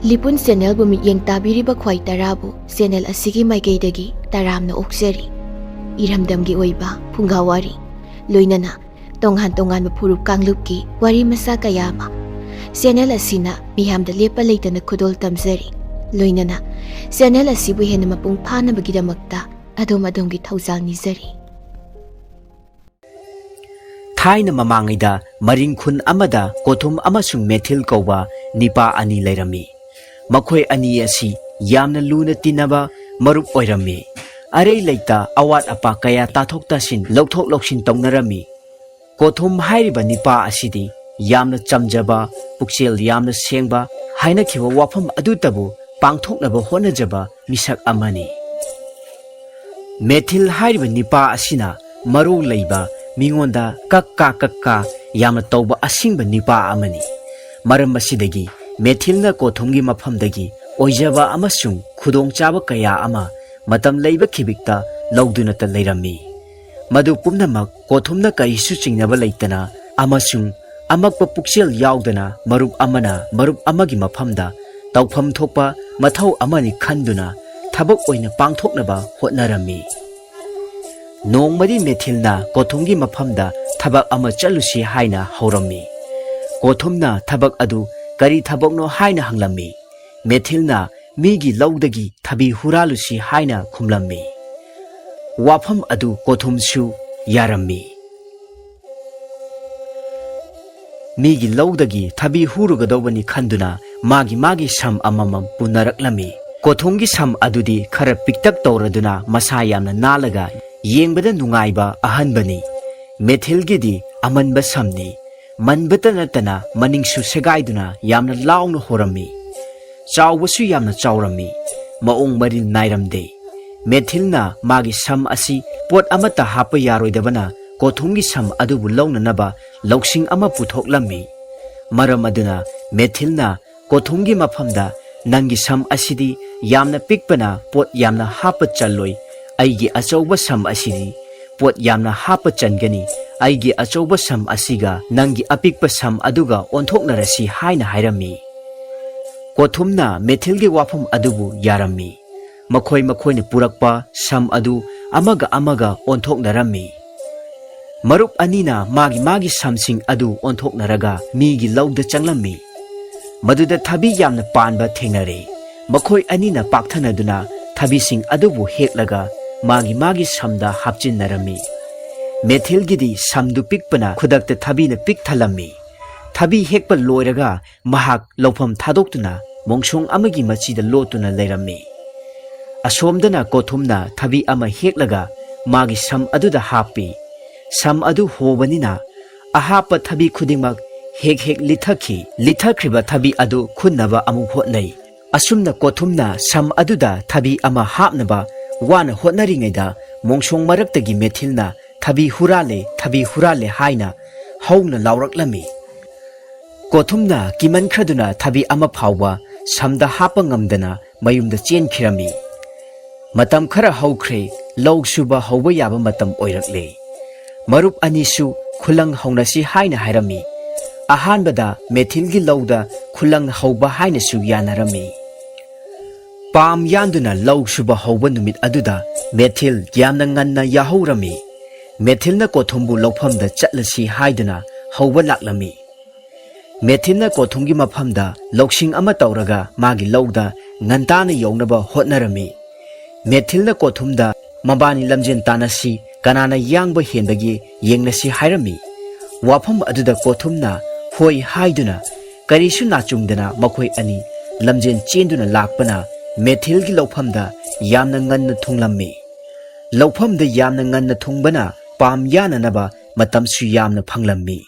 ꯂꯤꯄꯨꯟ ꯆꯦꯅꯦꯜꯕꯨ ꯃꯤꯠꯌꯦꯡ ꯇꯥꯕꯤꯔꯤꯕ ꯈ꯭ꯋꯥꯏ ꯇꯔꯥꯕꯨ ꯆꯦꯅꯦꯜ ꯑꯁꯤꯒꯤ ꯃꯥꯏꯀꯩꯗꯒꯤ ꯇꯔꯥꯝꯅ ꯑꯣꯛꯆꯔꯤ꯫ ꯏꯔꯝꯗꯝꯒꯤ ꯑꯣꯏꯕ ꯐꯨꯡꯒꯥꯋꯥꯔꯤ ꯂꯣꯏꯅꯅ ꯇꯣꯉꯥꯟ ꯇꯣꯉꯥꯟꯕ ꯐꯨꯔꯨꯞ ꯀꯥꯡꯂꯨꯞꯀꯤ ꯋꯥꯔꯤ ꯃꯆꯥ ꯀꯌꯥ ꯑꯃ ꯆꯦꯅꯦꯜ ꯑꯁꯤꯅ ꯃꯤꯌꯥꯝꯗ ꯂꯦꯞꯄ ꯂꯩꯇꯅ ꯈꯨꯗꯣꯜ ꯇꯝꯖꯔꯤ꯫ ꯂꯣꯏꯅꯅ ꯆꯦꯅꯦꯜ ꯑꯁꯤꯕꯨ ꯍꯦꯟꯅ ꯃꯄꯨꯡ ꯐꯥꯅꯕꯒꯤꯗꯃꯛꯇ ꯑꯗꯣꯝꯒꯤ ꯊꯧꯖꯥꯜ ꯅꯤꯖꯔꯤ꯫ ꯊꯥꯏꯅ ꯃꯃꯥꯡꯉꯩꯗ ꯃꯔꯤꯡꯈꯨꯟ ꯑꯃꯗ ꯀꯣꯊꯨꯝ ꯑꯃꯁꯨꯡ ꯃꯦꯊꯤꯜ ꯀꯧꯕ ꯅꯤꯄꯥ ꯑꯅꯤ ꯂꯩꯔꯝꯃꯤ꯫ ꯃꯈꯣꯏ ꯑꯅꯤ ꯑꯁꯤ ꯌꯥꯝꯅ ꯂꯨꯅ ꯇꯤꯟꯅꯕ ꯃꯔꯨꯞ ꯑꯣꯏꯔꯝꯃꯤ꯫ ꯑꯔꯩ ꯂꯩꯇ ꯑꯋꯥꯠ ꯑꯄꯥ ꯀꯌꯥ ꯇꯥꯊꯣꯛ ꯇꯥꯁꯤꯟ ꯂꯧꯊꯣꯛ ꯂꯧꯁꯤꯟ ꯇꯧꯅꯔꯝꯃꯤ꯫ ꯀꯣꯊꯨꯝ ꯍꯥꯏꯔꯤꯕ ꯅꯤꯄꯥ ꯑꯁꯤꯗꯤ ꯌꯥꯝꯅ ꯆꯝꯖꯕ, ꯄꯨꯛꯆꯦꯜ ꯌꯥꯝꯅ ꯁꯦꯡꯕ, ꯍꯥꯏꯅꯈꯤꯕ ꯋꯥꯐꯝ ꯑꯗꯨꯇꯕꯨ ꯄꯥꯡꯊꯣꯛꯅꯕ ꯍꯣꯠꯅꯖꯕ ꯃꯤꯁꯛ ꯑꯃꯅꯤ꯫ ꯃꯦꯊꯤꯜ ꯍꯥꯏꯔꯤꯕ ꯅꯤꯄꯥ ꯑꯁꯤꯅ ꯃꯔꯧ ꯂꯩꯕ, ꯃꯤꯉꯣꯟꯗ ꯀꯛꯀꯥ ꯌꯥꯝꯅ ꯇꯧꯕ ꯑꯁꯤꯡꯕ ꯅꯤꯄꯥ ꯑꯃꯅꯤ꯫ ꯃꯔꯝ ꯑꯁꯤꯗꯒꯤ ꯃꯦꯊꯤꯜꯅ ꯀꯣꯊꯨꯝꯒꯤ ꯃꯐꯝꯗꯒꯤ ꯑꯣꯏꯖꯕ ꯑꯃꯁꯨꯡ ꯈꯨꯗꯣꯡꯆꯥꯕ ꯀꯌꯥ ꯑꯃ ꯃꯇꯝ ꯂꯩꯕ ꯈꯤꯕꯤꯛꯇ ꯂꯧꯗꯨꯅꯇ ꯂꯩꯔꯝꯃꯤ꯫ ꯃꯗꯨ ꯄꯨꯝꯅꯃꯛ ꯀꯣꯊꯨꯝꯅ ꯀꯔꯤꯁꯨ ꯆꯤꯡꯅꯕ ꯂꯩꯇꯅ ꯑꯃꯁꯨꯡ ꯑꯃꯛꯄ ꯄꯨꯛꯆꯦꯜ ꯌꯥꯎꯗꯅ ꯃꯔꯨꯞ ꯑꯃꯅ ꯃꯔꯨꯞ ꯑꯃꯒꯤ ꯃꯐꯝꯗ ꯇꯧꯐꯝ ꯊꯣꯛꯄ ꯃꯊꯧ ꯑꯃꯅꯤ ꯈꯟꯗꯨꯅ ꯊꯕꯛ ꯑꯣꯏꯅ ꯄꯥꯡꯊꯣꯛꯅꯕ ꯍꯣꯠꯅꯔꯝꯃꯤ꯫ ꯅꯣꯡꯃꯗꯤ ꯃꯦꯊꯤꯜꯅ ꯀꯣꯊꯨꯝꯒꯤ ꯃꯐꯝꯗ ꯊꯕꯛ ꯑꯃ ꯆꯠꯂꯨꯁꯤ ꯍꯥꯏꯅ ꯍꯧꯔꯝꯃꯤ꯫ ꯀꯣꯊꯨꯝꯅ ꯊꯕꯛ ꯑꯗꯨ ꯀꯔꯤ ꯊꯕꯛꯅꯣ ꯍꯥꯏꯅ ꯍꯪꯂꯝꯃꯤ꯫ ꯃꯦꯊꯤꯜꯅ ꯃꯤꯒꯤ ꯂꯧꯗꯒꯤ ꯊꯕꯤ ꯍꯨꯔꯥꯜꯂꯨꯁꯤ ꯍꯥꯏꯅ ꯈꯨꯝꯂꯝꯃꯤ꯫ ꯋꯥꯐꯝ ꯑꯗꯨ ꯀꯣꯊꯨꯝꯁꯨ ꯌꯥꯔꯝꯃꯤ꯫ ꯃꯤꯒꯤ ꯂꯧꯗꯒꯤ ꯊꯕꯤ ꯍꯨꯔꯨꯒꯗꯧꯕꯅꯤ ꯈꯟꯗꯨꯅ ꯃꯥꯒꯤ ꯁꯝ ꯑꯃꯃꯝ ꯄꯨꯅꯔꯛꯂꯝꯃꯤ꯫ ꯀꯣꯊꯨꯝꯒꯤ ꯁꯝ ꯑꯗꯨꯗꯤ ꯈꯔ ꯄꯤꯛꯇꯛ ꯇꯧꯔꯗꯨꯅ ꯃꯁꯥ ꯌꯥꯝꯅ ꯅꯥꯜꯂꯒ ꯌꯦꯡꯕꯗ ꯅꯨꯡꯉꯥꯏꯕ ꯑꯍꯟꯕꯅꯤ꯫ ꯃꯦꯊꯤꯜꯒꯤꯗꯤ ꯑꯃꯟꯕ ꯁꯝꯅꯤ꯫ ꯃꯟꯕꯇ ꯅꯠꯇꯅ ꯃꯅꯤꯡꯁꯨ ꯁꯦꯒꯥꯏꯗꯨꯅ ꯌꯥꯝꯅ ꯂꯥꯎꯅ ꯍꯣꯔꯝꯃꯤ꯫ ꯆꯥꯎꯕꯁꯨ ꯌꯥꯝꯅ ꯆꯥꯎꯔꯝꯃꯤ꯫ ꯃꯑꯣꯡ ꯃꯔꯤꯜ ꯅꯥꯏꯔꯝꯗꯦ꯫ ꯃꯦꯊꯤꯜꯅ ꯃꯥꯒꯤ ꯁꯝ ꯑꯁꯤ ꯄꯣꯠ ꯑꯃꯠꯇ ꯍꯥꯞꯄ ꯌꯥꯔꯣꯏꯗꯕꯅ ꯀꯣꯊꯨꯝꯒꯤ ꯁꯝ ꯑꯗꯨꯕꯨ ꯂꯧꯅꯅꯕ ꯂꯧꯁꯤꯡ ꯑꯃ ꯄꯨꯊꯣꯛꯂꯝꯃꯤ꯫ ꯃꯔꯝ ꯑꯗꯨꯅ ꯃꯦꯊꯤꯜꯅ ꯀꯣꯊꯨꯝꯒꯤ ꯃꯐꯝꯗ "ꯅꯪꯒꯤ ꯁꯝ ꯑꯁꯤꯗꯤ ꯌꯥꯝꯅ ꯄꯤꯛꯄꯅ ꯄꯣꯠ ꯌꯥꯝꯅ ꯍꯥꯞꯄ ꯆꯜꯂꯣꯏ꯫ ꯑꯩꯒꯤ ꯑꯆꯧꯕ ꯁꯝ ꯑꯁꯤꯗꯤ ꯄꯣꯠ ꯌꯥꯝꯅ ꯍꯥꯞꯄ ꯆꯟꯒꯅꯤ꯫ ꯑꯩꯒꯤ ꯑꯆꯧꯕ ꯁꯝ ꯑꯁꯤꯒ ꯅꯪꯒꯤ ꯑꯄꯤꯛꯄ ꯁꯝ ꯑꯗꯨꯒ ꯑꯣꯟꯊꯣꯛꯅꯔꯁꯤ" ꯍꯥꯏꯅ ꯍꯥꯏꯔꯝꯃꯤ꯫ ꯀꯣꯊꯨꯝꯅ ꯃꯦꯊꯤꯜꯒꯤ ꯋꯥꯐꯝ ꯑꯗꯨꯕꯨ ꯌꯥꯔꯝꯃꯤ꯫ ꯃꯈꯣꯏꯅ ꯄꯨꯔꯛꯄ ꯁꯝ ꯑꯗꯨ ꯑꯃꯒ ꯑꯣꯟꯊꯣꯛꯅꯔꯝꯃꯤ꯫ ꯃꯔꯨꯞ ꯑꯅꯤꯅ ꯃꯥꯒꯤ ꯁꯝꯁꯤꯡ ꯑꯗꯨ ꯑꯣꯟꯊꯣꯛꯅꯔꯒ ꯃꯤꯒꯤ ꯂꯧꯗ ꯆꯪꯂꯝꯃꯤ꯫ ꯃꯗꯨꯗ ꯊꯕꯤ ꯌꯥꯝꯅ ꯄꯥꯟꯕ ꯊꯦꯡꯅꯔꯦ꯫ ꯃꯈꯣꯏ ꯑꯅꯤꯅ ꯄꯥꯛꯊꯅꯗꯨꯅ ꯊꯕꯤꯁꯤꯡ ꯑꯗꯨꯕꯨ ꯍꯦꯛꯂꯒ ꯃꯥꯒꯤ ꯁꯝꯗ ꯍꯥꯞꯆꯤꯟꯅꯔꯝꯃꯤ꯫ ꯃꯦꯊꯤꯜꯒꯤꯗꯤ ꯁꯝꯗꯨ ꯄꯤꯛꯄꯅ ꯈꯨꯗꯛꯇ ꯊꯕꯤꯅ ꯄꯤꯛ ꯊꯜꯂꯝꯃꯤ꯫ ꯊꯕꯤ ꯍꯦꯛꯄ ꯂꯣꯏꯔꯒ ꯃꯍꯥꯛ ꯂꯧꯐꯝ ꯊꯥꯗꯣꯛꯇꯨꯅ ꯃꯣꯡꯁꯣꯡ ꯑꯃꯒꯤ ꯃꯆꯤꯗ ꯂꯣꯠꯇꯨꯅ ꯂꯩꯔꯝꯃꯤ꯫ ꯑꯁꯣꯝꯗꯅ ꯀꯣꯊꯨꯝꯅ ꯊꯕꯤ ꯑꯃ ꯍꯦꯛꯂꯒ ꯃꯥꯒꯤ ꯁꯝ ꯑꯗꯨꯗ ꯍꯥꯞꯄꯤ꯫ ꯁꯝ ꯑꯗꯨ ꯍꯣꯕꯅꯤꯅ ꯑꯍꯥꯞꯄ ꯊꯕꯤ ꯈꯨꯗꯤꯡꯃꯛ ꯍꯦꯛ ꯂꯤꯊꯈꯤ꯫ ꯂꯤꯊꯈ꯭ꯔꯤꯕ ꯊꯕꯤ ꯑꯗꯨ ꯈꯨꯟꯅꯕ ꯑꯃꯨꯛ ꯍꯣꯠꯅꯩ꯫ ꯑꯁꯨꯝꯅ ꯀꯣꯊꯨꯝꯅ ꯁꯝ ꯑꯗꯨꯗ ꯊꯕꯤ ꯑꯃ ꯍꯥꯞꯅꯕ ꯋꯥꯅ ꯍꯣꯠꯅꯔꯤꯉꯩꯗ ꯃꯣꯡꯁꯣꯡ ꯃꯔꯛꯇꯒꯤ ꯃꯦꯊꯤꯜꯅ "ꯊꯕꯤ ꯍꯨꯔꯥꯜꯂꯦ" ꯍꯥꯏꯅ ꯍꯧꯅ ꯂꯥꯎꯔꯛꯂꯝꯃꯤ꯫ ꯀꯣꯊꯨꯝꯅ ꯀꯤꯃꯟꯈ꯭ꯔꯗꯨꯅ ꯊꯕꯤ ꯑꯃ ꯐꯥꯎꯕ ꯁꯝꯗ ꯍꯥꯞꯄ ꯉꯝꯗꯅ ꯃꯌꯨꯝꯗ ꯆꯦꯟꯈꯤꯔꯝꯃꯤ꯫ ꯃꯇꯝ ꯈꯔ ꯍꯧꯈ꯭ꯔꯦ꯫ ꯂꯧ ꯁꯨꯕ ꯍꯧꯕ ꯌꯥꯕ ꯃꯇꯝ ꯑꯣꯏꯔꯛꯂꯦ꯫ ꯃꯔꯨꯞ ꯑꯅꯤꯁꯨ ꯈꯨꯂꯪ ꯍꯧꯅꯁꯤ ꯍꯥꯏꯅ ꯍꯥꯏꯔꯝꯃꯤ꯫ ꯑꯍꯥꯟꯕꯗ ꯃꯦꯊꯤꯜꯒꯤ ꯂꯧꯗ ꯈꯨꯂꯪ ꯍꯧꯕ ꯍꯥꯏꯅꯁꯨ ꯌꯥꯅꯔꯝꯃꯤ꯫ ꯄꯥꯝ ꯌꯥꯟꯗꯨꯅ ꯂꯧ ꯁꯨꯕ ꯍꯧꯕ ꯅꯨꯃꯤꯠ ꯑꯗꯨꯗ ꯃꯦꯊꯤꯜ ꯌꯥꯝꯅ ꯉꯟꯅ ꯌꯥꯍꯧꯔꯝꯃꯤ꯫ ꯃꯦꯊꯤꯜꯅ ꯀꯣꯊꯨꯝꯕꯨ ꯂꯧꯐꯝꯗ ꯆꯠꯂꯁꯤ ꯍꯥꯏꯗꯨꯅ ꯍꯧꯕ ꯂꯥꯛꯂꯝꯃꯤ꯫ ꯃꯦꯊꯤꯜꯅ ꯀꯣꯊꯨꯝꯒꯤ ꯃꯐꯝꯗ ꯂꯧꯁꯤꯡ ꯑꯃ ꯇꯧꯔꯒ ꯃꯥꯒꯤ ꯂꯧꯗ ꯉꯟꯇꯥꯅ ꯌꯧꯅꯕ ꯍꯣꯠꯅꯔꯝꯃꯤ꯫ ꯃꯦꯊꯤꯜꯅ ꯀꯣꯊꯨꯝꯗ ꯃꯕꯥꯅꯤ ꯂꯝꯖꯦꯟ ꯇꯥꯟꯅꯁꯤ, ꯀꯅꯥꯅ ꯌꯥꯡꯕ ꯍꯦꯟꯕꯒꯦ ꯌꯦꯡꯅꯁꯤ ꯍꯥꯏꯔꯝꯃꯤ꯫ ꯋꯥꯐꯝ ꯑꯗꯨꯗ ꯀꯣꯊꯨꯝꯅ ꯍꯣꯏ ꯍꯥꯏꯗꯨꯅ ꯀꯔꯤꯁꯨ ꯅꯥꯆꯨꯡꯗꯅ ꯃꯈꯣꯏ ꯑꯅꯤ ꯂꯝꯖꯦꯟ ꯆꯦꯟꯗꯨꯅ ꯂꯥꯛꯄꯅ ꯃꯦꯊꯤꯜꯒꯤ ꯂꯧꯐꯝꯗ ꯌꯥꯝꯅ ꯉꯟꯅ ꯊꯨꯡꯂꯝꯃꯤ꯫ ꯂꯧꯐꯝꯗ ꯌꯥꯝꯅ ꯉꯟꯅ ꯊꯨꯡꯕꯅ ꯄꯥꯝ ꯌꯥꯟꯅꯅꯕ ꯃꯇꯝꯁꯨ ꯌꯥꯝꯅ ꯐꯪꯂꯝꯃꯤ꯫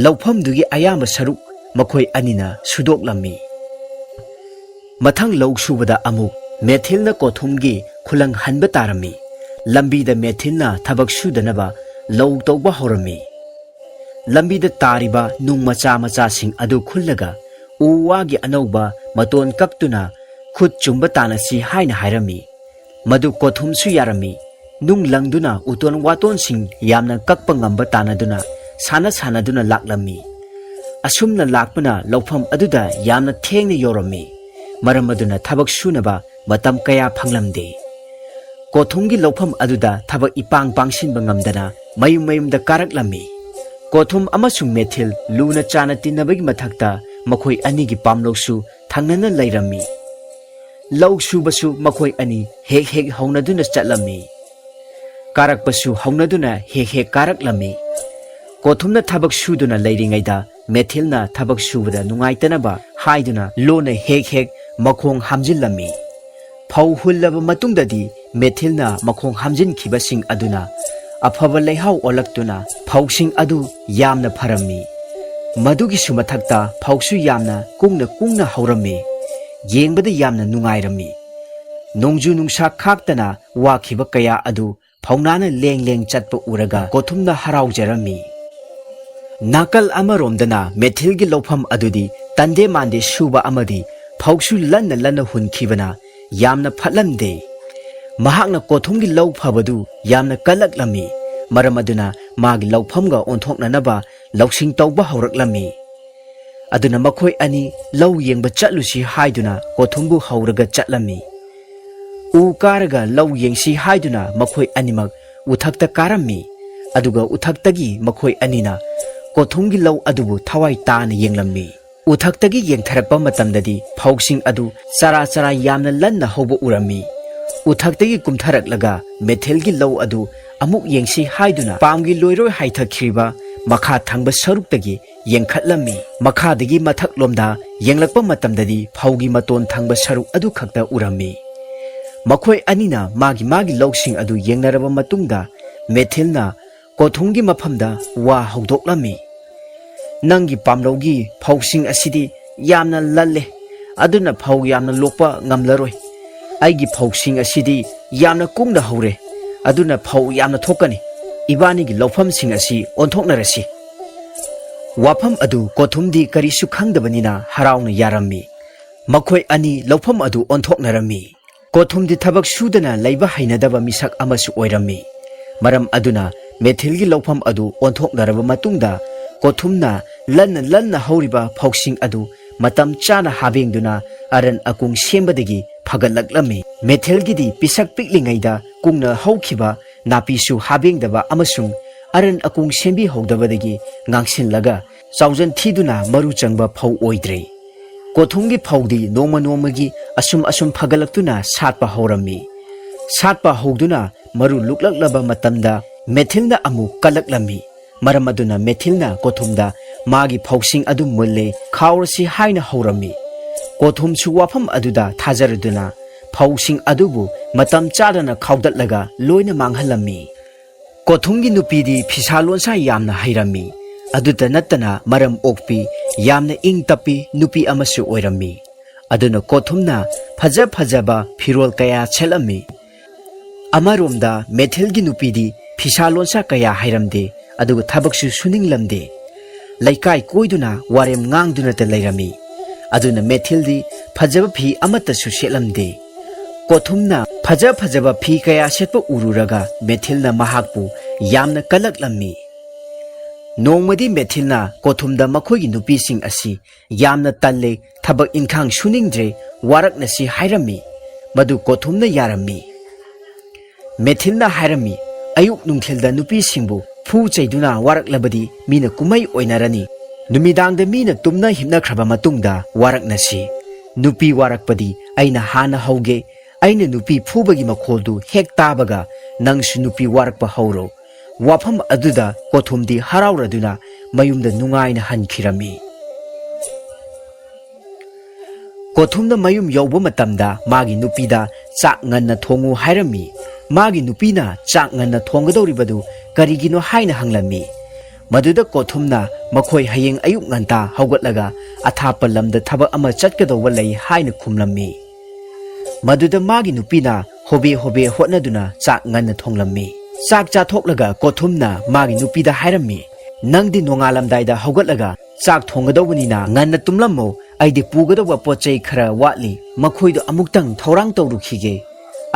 ꯂꯧꯐꯝꯗꯨꯒꯤ ꯑꯌꯥꯝꯕ ꯁꯔꯨꯛ ꯃꯈꯣꯏ ꯑꯅꯤꯅ ꯁꯨꯗꯣꯛꯂꯝꯃꯤ꯫ ꯃꯊꯪ ꯂꯧ ꯁꯨꯕꯗ ꯑꯃꯨꯛ ꯃꯦꯊꯤꯜꯅ ꯀꯣꯊꯨꯝꯒꯤ ꯈꯨꯂꯪ ꯍꯟꯕ ꯇꯥꯔꯝꯃꯤ꯫ ꯂꯝꯕꯤꯗ ꯃꯦꯊꯤꯜꯅ ꯊꯕꯛ ꯁꯨꯗꯅꯕ ꯂꯧ ꯇꯧꯕ ꯍꯧꯔꯝꯃꯤ꯫ ꯂꯝꯕꯤꯗ ꯇꯥꯔꯤꯕ ꯅꯨꯡ ꯃꯆꯥꯁꯤꯡ ꯑꯗꯨ ꯈꯨꯜꯂꯒ ꯎ ꯋꯥꯒꯤ ꯑꯅꯧꯕ ꯃꯇꯣꯟ ꯀꯛꯇꯨꯅ ꯈꯨꯠ ꯆꯨꯝꯕ ꯇꯥꯟꯅꯁꯤ ꯍꯥꯏꯅ ꯍꯥꯏꯔꯝꯃꯤ꯫ ꯃꯗꯨ ꯀꯣꯊꯨꯝꯁꯨ ꯌꯥꯔꯝꯃꯤ꯫ ꯅꯨꯡ ꯂꯪꯗꯨꯅ ꯎꯇꯣꯟ ꯋꯥꯇꯣꯟꯁꯤꯡ ꯌꯥꯝꯅ ꯀꯛꯄ ꯉꯝꯕ ꯇꯥꯟꯅꯗꯨꯅ ꯁꯥꯟꯅꯗꯨꯅ ꯂꯥꯛꯂꯝꯃꯤ꯫ ꯑꯁꯨꯝꯅ ꯂꯥꯛꯄꯅ ꯂꯧꯐꯝ ꯑꯗꯨꯗ ꯌꯥꯝꯅ ꯊꯦꯡꯅ ꯌꯧꯔꯝꯃꯤ꯫ maram aduna thabak sunaba matam kaya phanglamde kothumgi lawpham aduda thabak ipang pangsinba ngamdana mayum da karaklami kothum amasung methil luna chana tinabagi mathakta makhoi ani gi pamloksu thangnana lairami law subasu makhoi ani hek haunaduna chatlami karakpasu haunaduna hek karaklami kothumna thabak suduna leiringaida methilna thabak subada nungaitanaba haiduna lona hek makhong hamjillami phau hullaba matungdadi methilna makhong hamjin khibasing aduna afaba leihau olaktuna phauksing adu yamna pharami madugi sumathakta phausu yamna kungna haurami yengbada yamna nungairami nongju nungsa khaktana wakhiba kaya adu phaunana leng chatpa uraga kothumna haraujarami nakal amaromdana methilgi lawpham adudi tande mande suba amadi phausu lanna hunkhibana yamna phatlamde mahakna kothumgi law phabadu yamna kalaklami maram aduna magi lawphamga onthoknanaba lawsing tawba hawraklami aduna makhoi ani law yengba chatlusi haiduna kothumbu hawraga chatlami u karaga law yengsi haiduna makhoi animak uthakta karami aduga uthaktagi makhoi anina kothumgi law adubu thawai taana yenglammi uthaktagi yengtharakpa matamdadi phauksing adu chara yamna lanna hawba urami uthaktagi kumtharaklaga methelgi law adu amuk yengsi haiduna pamgi loiroi haithakriba makha thangba saruktagi yengkhatlammi makhadagi mathaklomda yenglakpa matamdadi phaugi maton thangba saruk adu khakta urami makhoi anina magi lawsing adu yengnaraba matungda methilna kothumgi maphamda wa hawdoklami nangi pamlogi phauksing asidi yamna lalle aduna phau yamna lokpa ngamlaroi aigi phauksing asidi yamna kungna haure aduna phau yamna thokani ibani gi lawpham sing asi onthoknarasi wafam adu kothumdi kari sukhangdabanina harauna yarami makhoi ani lawpham adu onthoknarami kothumdi thabak sudana leiba hainadaba misak amasu oirami maram aduna methilgi lawpham adu onthoknaraba matungda kothumna lanna hauriba phauksing adu matam chana habengduna aran akung sembadagi phagalaklami methelgidi pisak piklingaida kungna haukhiba napisu habengdaba amasung aran akung sembi hogdabadagi ngangsinlaga chawjan thiduna maru changba phau oidre kothumgi phaudi nongmagi asum phagalaktuna satpa horami satpa hogduna maru luklaklaba matamda methilna amu kalaklami maram aduna methilna kothumda magi phauksing adu mulle khawrasi haina horami kothumsu wafam aduda thajaraduna phauksing adubu matam chadana khawdatlaga loina manghalami kothumgi nupidi phisalonsa yamna hairami aduta nattana maram okpi yamna ingtapi nupi amasu oirami aduna kothumna phajaba phirol kaya chelami amaromda methilgi nupidi phisalonsa kaya hairamde aduga thabaksu suninglamde laikai koiduna warem ngangduna ta lairami aduna methildi phajaba phi amata su selamde kothumna phajaba phi kaya setpa ururaga methilna mahakpu yamna kalaklammi nongmadi methilna kothumda makhoigi nupising asi yamna talle thabak inkhang suningdre warakna si hairami madu kothumna yarami methilna hairami ayuk nungthilda nupisingbu fu chaiduna waraklabadi mina kumai oinarani numidangda mina tumna himnakraba matungda waraknasi nupi warakpadi aina hana hauge aina nupi phubagi makholdu hek tabaga nangsu nupi warakpa hauro wafam aduda kothumdi harauraduna mayumda nungaina hankhirami kothumda mayum yauba matamda magi nupida chak nganna thongu hairami magi nupina chak nganna thonggadoribadu karigino haina hanglami maduda kothumna makhoi hayeng ayuk nganta haugatlaga athapa lamda thaba ama chatkadoba lei haina khumlammi maduda magi nupina hobe hotnaduna chak nganna thonglammi chak cha thoklaga kothumna magi nupida hairami nangdi nongalamdaida haugatlaga chak thonggadobani nganna tumlammo aidi pugadoba pochai khara watli makhoido amuktang thorang tawrukhige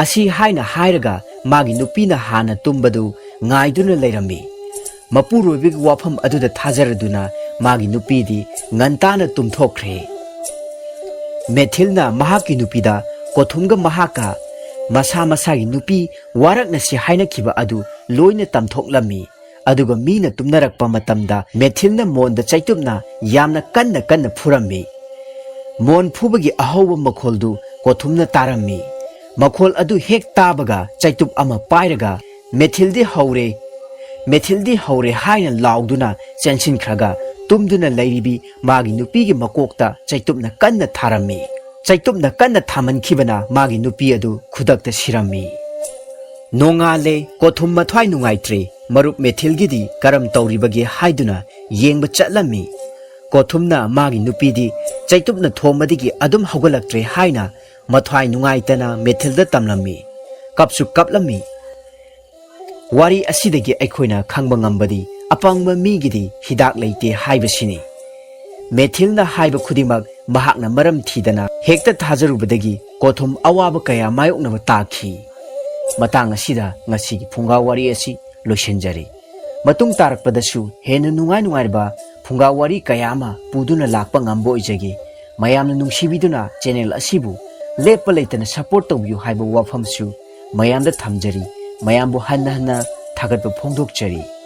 asi haina hairaga magi nupina hana tumbadu ngaiduna leirami mapuroibig wafam aduda thajaraduna magi nupidi ngantana tumthokre Methilna mahaki nupida kothumga mahaka masa masagi nupi warakna si haina kiba adu loina tamthoklami aduga mina tumnarakpa matamda Methilna monda chaitupna yamna kanna phurami mon phubagi ahawba makholdu kothumna tarami makhol adu hek tabaga chaitup ama pairaga Methildi haure haina lauduna chensin khraga tumduna lairibi magi nupi gi makokta chaitupna kanna tharami chaitupna kanna thaman khibana magi nupi adu khudakta sirami nongale kothum mathwai nungaitre marup Methilgi di karam tauribagi haiduna yengba chatlami kothumna magi nupi di chaitupna thomadigi adum hogalaktre haina mathwai nungaitana Methilda tamlami kapsu kaplami wari asidagi aikhoina khangba ngambadi apangba migidi hidak leite haibasini Methilna haiba khudimak mahakna maram thidana hekta thajarubadagi kothum awaba kaya mayoknaba takhi matang asida ngasigi phunga wari asi loisenjari matung tarakpadasu hena nungai phunga wari kaya ama puduna lakpa ngambo ijagi mayamna nungsibiduna channel asibu lepa leitana support tawbiu haiba wafamsu mayamda thamjari mayambu hanna thagatpa phongdokchari